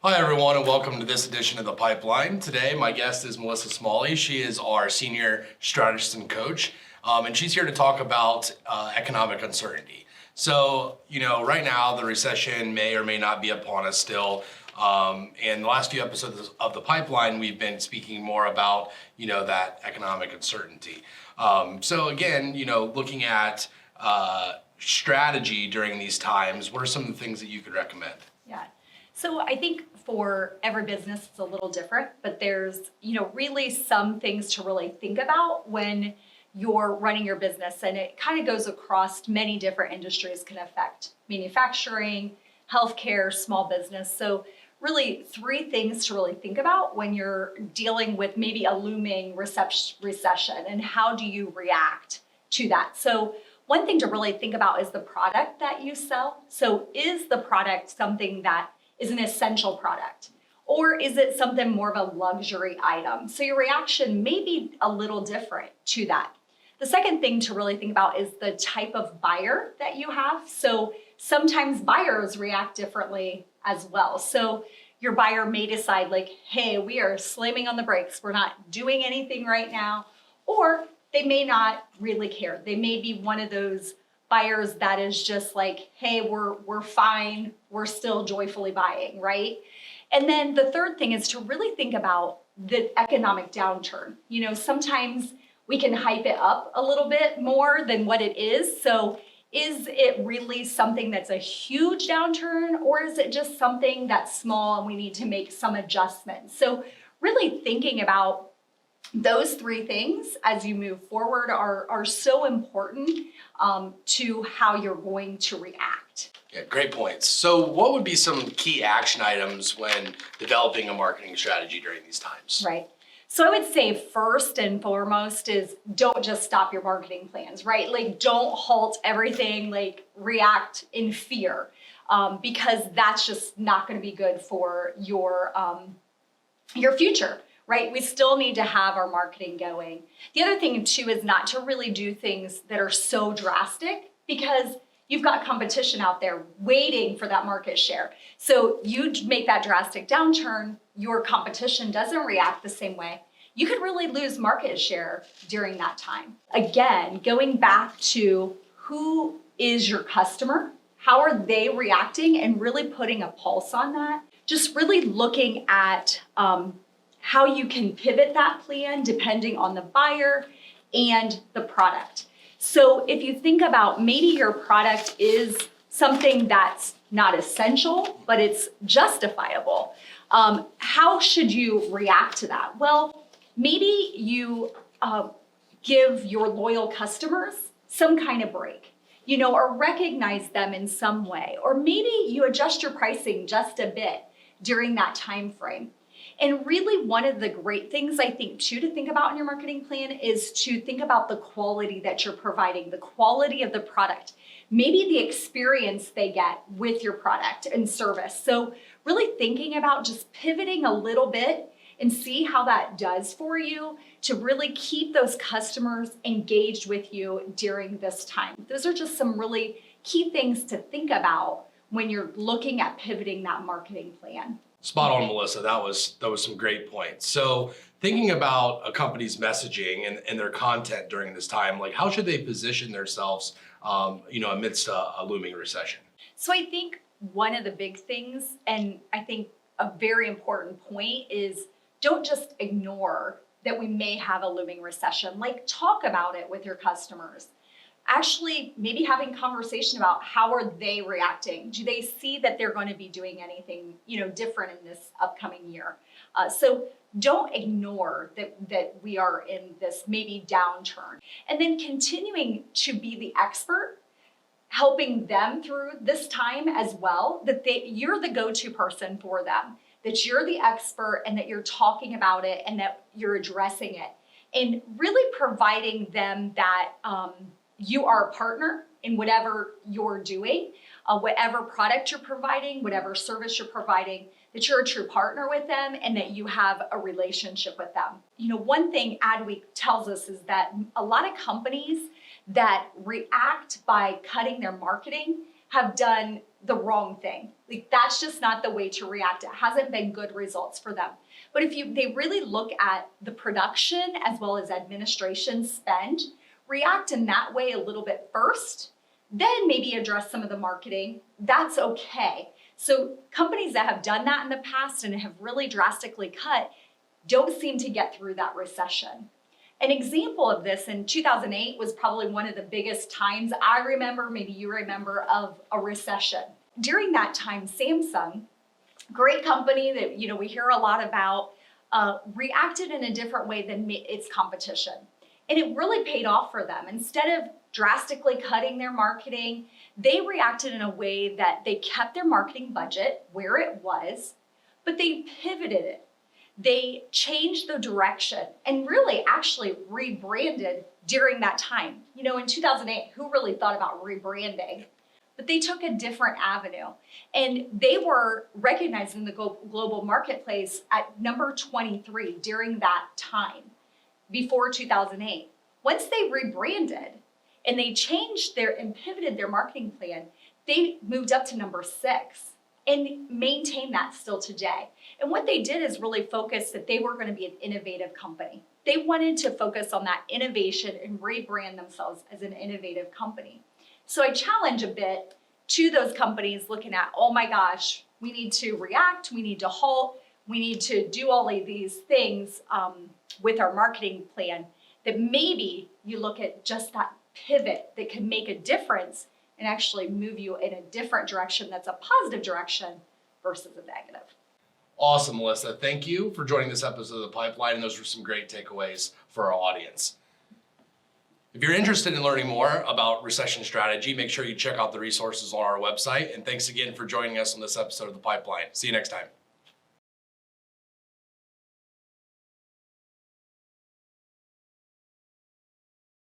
Hi, everyone, and welcome to this edition of The Pipeline. Today, my guest is Melissa Smalley. She is our senior strategist and coach, and she's here to talk about economic uncertainty. So, right now, the recession may or may not be upon us still. In the last few episodes of The Pipeline, we've been speaking more about, that economic uncertainty. So again, looking at strategy during these times, what are some of the things that you could recommend? Yeah. So I think for every business, it's a little different, but there's, really some things to really think about when you're running your business. And it kind of goes across many different industries, can affect manufacturing, healthcare, small business. So really three things to really think about when you're dealing with maybe a looming recession, and how do you react to that? So one thing to really think about is the product that you sell. So is the product something that is an essential product, or is it something more of a luxury item? So your reaction may be a little different to that. The second thing to really think about is the type of buyer that you have. So sometimes buyers react differently as well. So your buyer may decide like, hey, we are slamming on the brakes. We're not doing anything right now. Or they may not really care. They may be one of those buyers that is just like, hey, we're fine. We're still joyfully buying, right? And then the third thing is to really think about the economic downturn. Sometimes we can hype it up a little bit more than what it is. So is it really something that's a huge downturn, or is it just something that's small and we need to make some adjustments? So really thinking about those three things as you move forward are so important to how you're going to react. Yeah, great points. So what would be some key action items when developing a marketing strategy during these times? Right. So I would say first and foremost is don't just stop your marketing plans, right? Like don't halt everything, like react in fear, because that's just not going to be good for your future. Right? We still need to have our marketing going. The other thing too is not to really do things that are so drastic, because you've got competition out there waiting for that market share. So you make that drastic downturn, your competition doesn't react the same way. You could really lose market share during that time. Again, going back to who is your customer, how are they reacting, and really putting a pulse on that. Just really looking at how you can pivot that plan depending on the buyer and the product. So if you think about maybe your product is something that's not essential, but it's justifiable, how should you react to that? Well, maybe you give your loyal customers some kind of break, or recognize them in some way, or maybe you adjust your pricing just a bit during that time frame. And really one of the great things I think too to think about in your marketing plan is to think about the quality that you're providing, the quality of the product, maybe the experience they get with your product and service. So really thinking about just pivoting a little bit and see how that does for you to really keep those customers engaged with you during this time. Those are just some really key things to think about when you're looking at pivoting that marketing plan. Spot on, Melissa. That was some great points. So thinking about a company's messaging and their content during this time, like how should they position themselves, amidst a looming recession? So I think one of the big things, and I think a very important point, is don't just ignore that we may have a looming recession. Like talk about it with your customers. Actually, maybe having conversation about how are they reacting? Do they see that they're going to be doing anything, different in this upcoming year? So don't ignore that we are in this maybe downturn. And then continuing to be the expert, helping them through this time as well, that you're the go-to person for them, that you're the expert and that you're talking about it and that you're addressing it. And really providing them that you are a partner in whatever you're doing, whatever product you're providing, whatever service you're providing, that you're a true partner with them and that you have a relationship with them. One thing Adweek tells us is that a lot of companies that react by cutting their marketing have done the wrong thing. Like that's just not the way to react. It hasn't been good results for them. But if they really look at the production as well as administration spend, react in that way a little bit first, then maybe address some of the marketing, that's okay. So companies that have done that in the past and have really drastically cut don't seem to get through that recession. An example of this in 2008 was probably one of the biggest times I remember, maybe you remember, of a recession. During that time, Samsung, great company that we hear a lot about, reacted in a different way than its competition. And it really paid off for them. Instead of drastically cutting their marketing, they reacted in a way that they kept their marketing budget where it was, but they pivoted it. They changed the direction and really actually rebranded during that time. In 2008, who really thought about rebranding? But they took a different avenue, and they were recognized in the global marketplace at number 23 during that time, before 2008. Once they rebranded and they changed and pivoted their marketing plan, they moved up to number 6 and maintain that still today. And what they did is really focus that they were going to be an innovative company. They wanted to focus on that innovation and rebrand themselves as an innovative company. So I challenge a bit to those companies looking at, oh my gosh, we need to react, we need to halt, we need to do all of these things with our marketing plan, that maybe you look at just that pivot that can make a difference and actually move you in a different direction that's a positive direction versus a negative. Awesome, Melissa. Thank you for joining this episode of The Pipeline. And those were some great takeaways for our audience. If you're interested in learning more about recession strategy, make sure you check out the resources on our website. And thanks again for joining us on this episode of The Pipeline. See you next time.